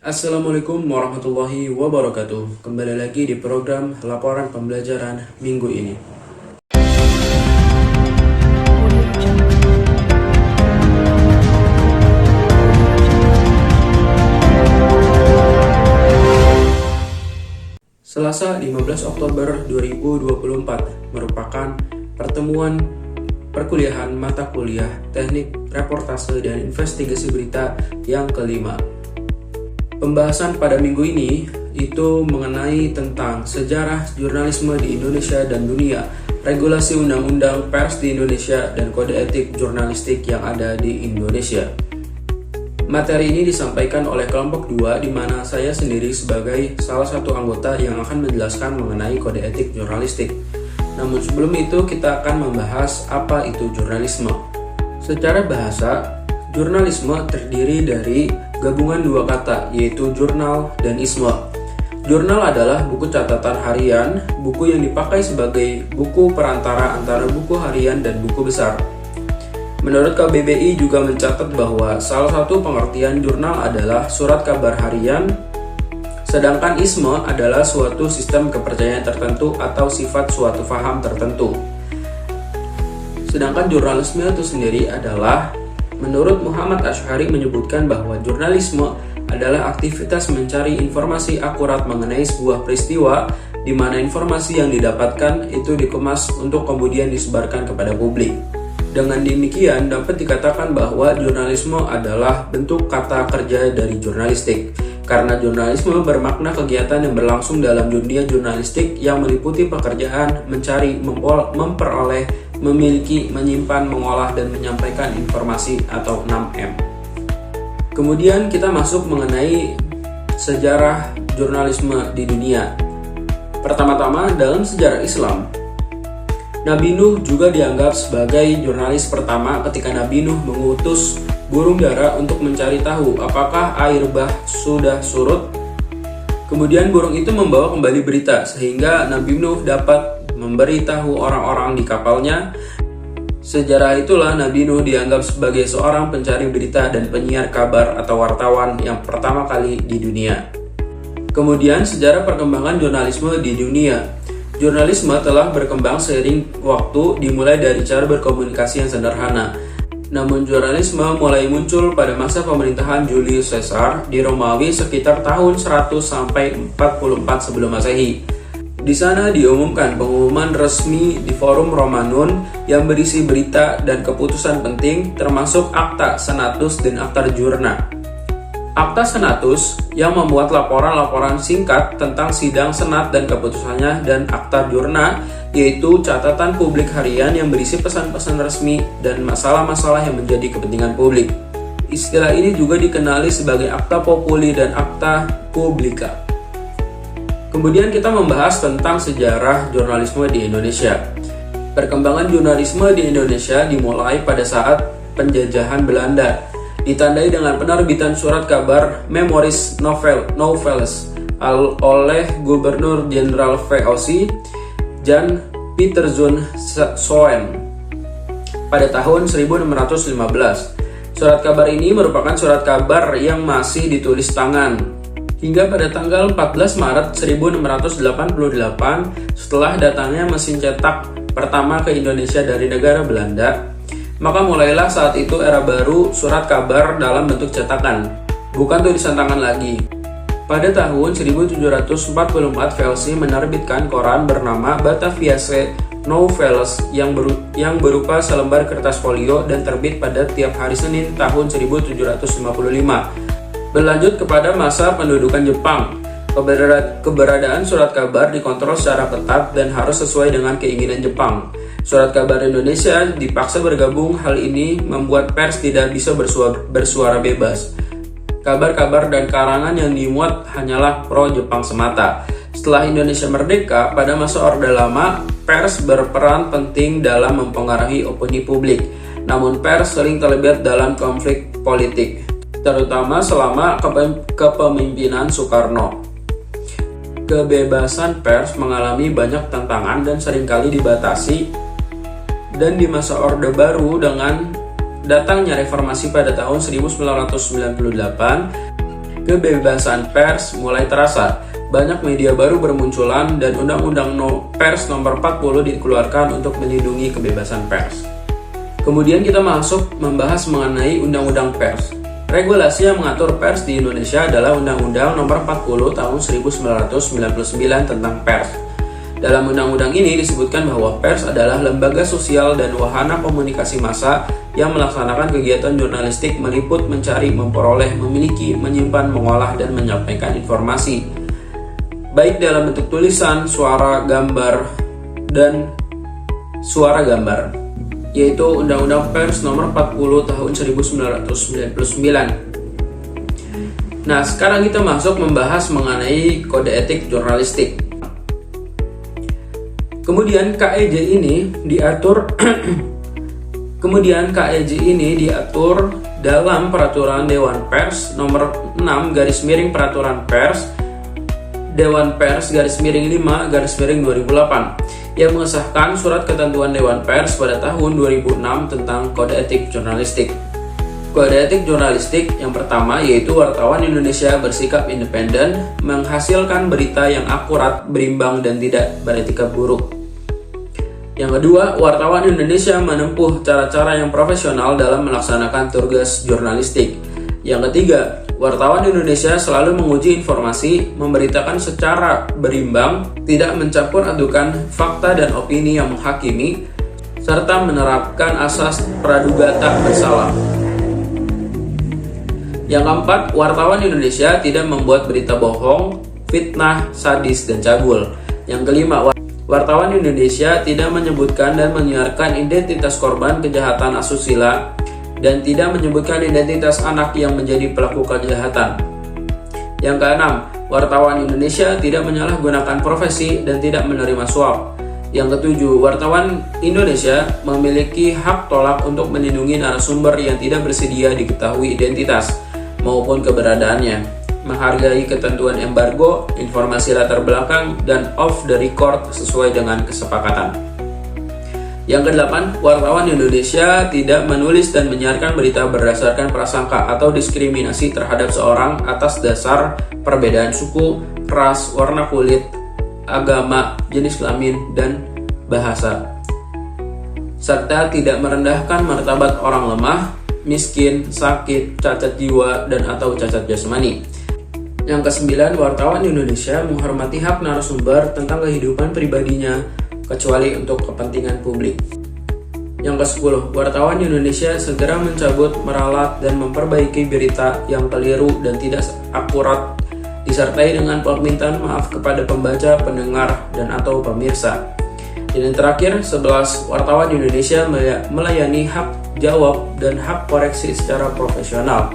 Assalamualaikum warahmatullahi wabarakatuh. Kembali lagi di program Laporan Pembelajaran minggu ini. Selasa 15 Oktober 2024 merupakan pertemuan perkuliahan mata kuliah Teknik Reportase dan Investigasi Berita yang kelima. Pembahasan pada minggu ini itu mengenai tentang sejarah jurnalisme di Indonesia dan dunia, regulasi undang-undang pers di Indonesia, dan kode etik jurnalistik yang ada di Indonesia. Materi ini disampaikan oleh kelompok 2 di mana saya sendiri sebagai salah satu anggota yang akan menjelaskan mengenai kode etik jurnalistik. Namun sebelum itu kita akan membahas apa itu jurnalisme. Secara bahasa, jurnalisme terdiri dari gabungan dua kata, yaitu jurnal dan isme. Jurnal adalah buku catatan harian, buku yang dipakai sebagai buku perantara antara buku harian dan buku besar. Menurut KBBI juga mencatat bahwa salah satu pengertian jurnal adalah surat kabar harian, sedangkan isme adalah suatu sistem kepercayaan tertentu atau sifat suatu faham tertentu. Sedangkan jurnalisme itu sendiri adalah, menurut Muhammad Asy'ari menyebutkan bahwa jurnalisme adalah aktivitas mencari informasi akurat mengenai sebuah peristiwa di mana informasi yang didapatkan itu dikemas untuk kemudian disebarkan kepada publik. Dengan demikian dapat dikatakan bahwa jurnalisme adalah bentuk kata kerja dari jurnalistik. Karena jurnalisme bermakna kegiatan yang berlangsung dalam dunia jurnalistik yang meliputi pekerjaan mencari, memperoleh, memiliki, menyimpan, mengolah, dan menyampaikan informasi atau 6M. Kemudian kita masuk mengenai sejarah jurnalisme di dunia. Pertama-tama dalam sejarah Islam, Nabi Nuh juga dianggap sebagai jurnalis pertama ketika Nabi Nuh mengutus burung dara untuk mencari tahu apakah air bah sudah surut. Kemudian burung itu membawa kembali berita sehingga Nabi Nuh dapat memberitahu orang-orang di kapalnya. Sejarah itulah Nabi Nuh dianggap sebagai seorang pencari berita dan penyiar kabar atau wartawan yang pertama kali di dunia. Kemudian sejarah perkembangan jurnalisme di dunia. Jurnalisme telah berkembang seiring waktu, dimulai dari cara berkomunikasi yang sederhana. Namun jurnalisme mulai muncul pada masa pemerintahan Julius Caesar di Romawi sekitar tahun 100 sampai 44 sebelum Masehi. Di sana diumumkan pengumuman resmi di Forum Romanum yang berisi berita dan keputusan penting termasuk Akta Senatus dan Akta Jurna. Akta Senatus yang memuat laporan-laporan singkat tentang sidang senat dan keputusannya, dan Akta Jurna yaitu catatan publik harian yang berisi pesan-pesan resmi dan masalah-masalah yang menjadi kepentingan publik. Istilah ini juga dikenali sebagai Akta Populi dan Akta Publica. Kemudian kita membahas tentang sejarah jurnalisme di Indonesia. Perkembangan jurnalisme di Indonesia dimulai pada saat penjajahan Belanda, ditandai dengan penerbitan surat kabar Memories Novels oleh Gubernur Jenderal VOC Jan Pieterszoon Soen pada tahun 1615. Surat kabar ini merupakan surat kabar yang masih ditulis tangan. Hingga pada tanggal 14 Maret 1688, setelah datangnya mesin cetak pertama ke Indonesia dari negara Belanda, maka mulailah saat itu era baru surat kabar dalam bentuk cetakan, bukan tulisan tangan lagi. Pada tahun 1744 VOC menerbitkan koran bernama Bataviace Novelles yang berupa selembar kertas folio dan terbit pada tiap hari Senin tahun 1755. Berlanjut kepada masa pendudukan Jepang, keberadaan surat kabar dikontrol secara ketat dan harus sesuai dengan keinginan Jepang. Surat kabar Indonesia dipaksa bergabung. Hal ini membuat pers tidak bisa bersuara bebas. Kabar-kabar dan karangan yang dimuat hanyalah pro-Jepang semata. Setelah Indonesia merdeka, pada masa Orde Lama, pers berperan penting dalam mempengaruhi opini publik. Namun pers sering terlibat dalam konflik politik, terutama selama kepemimpinan Soekarno. Kebebasan pers mengalami banyak tantangan dan seringkali dibatasi. Dan di masa Orde Baru dengan datangnya reformasi pada tahun 1998, kebebasan pers mulai terasa. Banyak media baru bermunculan dan Undang-Undang Pers Nomor 40 dikeluarkan untuk melindungi kebebasan pers. Kemudian kita masuk membahas mengenai Undang-Undang Pers. Regulasi yang mengatur pers di Indonesia adalah Undang-Undang Nomor 40 Tahun 1999 tentang pers. Dalam undang-undang ini disebutkan bahwa pers adalah lembaga sosial dan wahana komunikasi massa yang melaksanakan kegiatan jurnalistik meliput, mencari, memperoleh, memiliki, menyimpan, mengolah, dan menyampaikan informasi, baik dalam bentuk tulisan, suara, gambar, dan suara gambar, yaitu Undang-Undang Pers Nomor 40 Tahun 1999. Nah, sekarang kita masuk membahas mengenai kode etik jurnalistik. Kemudian KEJ ini diatur dalam Peraturan Dewan Pers Nomor 6 Peraturan Pers Dewan Pers /5/2008 yang mengesahkan Surat Ketentuan Dewan Pers pada tahun 2006 tentang kode etik jurnalistik. Kode etik jurnalistik yang pertama yaitu wartawan Indonesia bersikap independen, menghasilkan berita yang akurat, berimbang, dan tidak beretika buruk. Yang kedua, wartawan Indonesia menempuh cara-cara yang profesional dalam melaksanakan tugas jurnalistik. Yang ketiga, wartawan Indonesia selalu menguji informasi, memberitakan secara berimbang, tidak mencampur adukan fakta dan opini yang menghakimi, serta menerapkan asas praduga tak bersalah. Yang keempat, wartawan Indonesia tidak membuat berita bohong, fitnah, sadis, dan cabul. Yang kelima, wartawan Indonesia tidak menyebutkan dan menyiarkan identitas korban kejahatan asusila dan tidak menyebutkan identitas anak yang menjadi pelaku kejahatan. Yang keenam, wartawan Indonesia tidak menyalahgunakan profesi dan tidak menerima suap. Yang ketujuh, wartawan Indonesia memiliki hak tolak untuk melindungi narasumber yang tidak bersedia diketahui identitas maupun keberadaannya, menghargai ketentuan embargo, informasi latar belakang, dan off the record sesuai dengan kesepakatan. Yang kedelapan, wartawan Indonesia tidak menulis dan menyiarkan berita berdasarkan prasangka atau diskriminasi terhadap seorang atas dasar perbedaan suku, ras, warna kulit, agama, jenis kelamin, dan bahasa, serta tidak merendahkan martabat orang lemah, miskin, sakit, cacat jiwa, dan atau cacat jasmani. Yang kesembilan, wartawan Indonesia menghormati hak narasumber tentang kehidupan pribadinya, kecuali untuk kepentingan publik. Yang ke-10, wartawan Indonesia segera mencabut, meralat, dan memperbaiki berita yang keliru dan tidak akurat, disertai dengan permintaan maaf kepada pembaca, pendengar, dan atau pemirsa. Dan yang terakhir, 11, wartawan Indonesia melayani hak jawab dan hak koreksi secara profesional.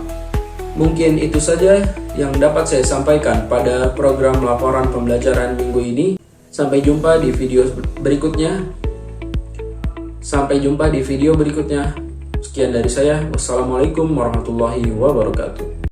Mungkin itu saja yang dapat saya sampaikan pada program laporan pembelajaran minggu ini. Sampai jumpa di video berikutnya. Sekian dari saya. Wassalamualaikum warahmatullahi wabarakatuh.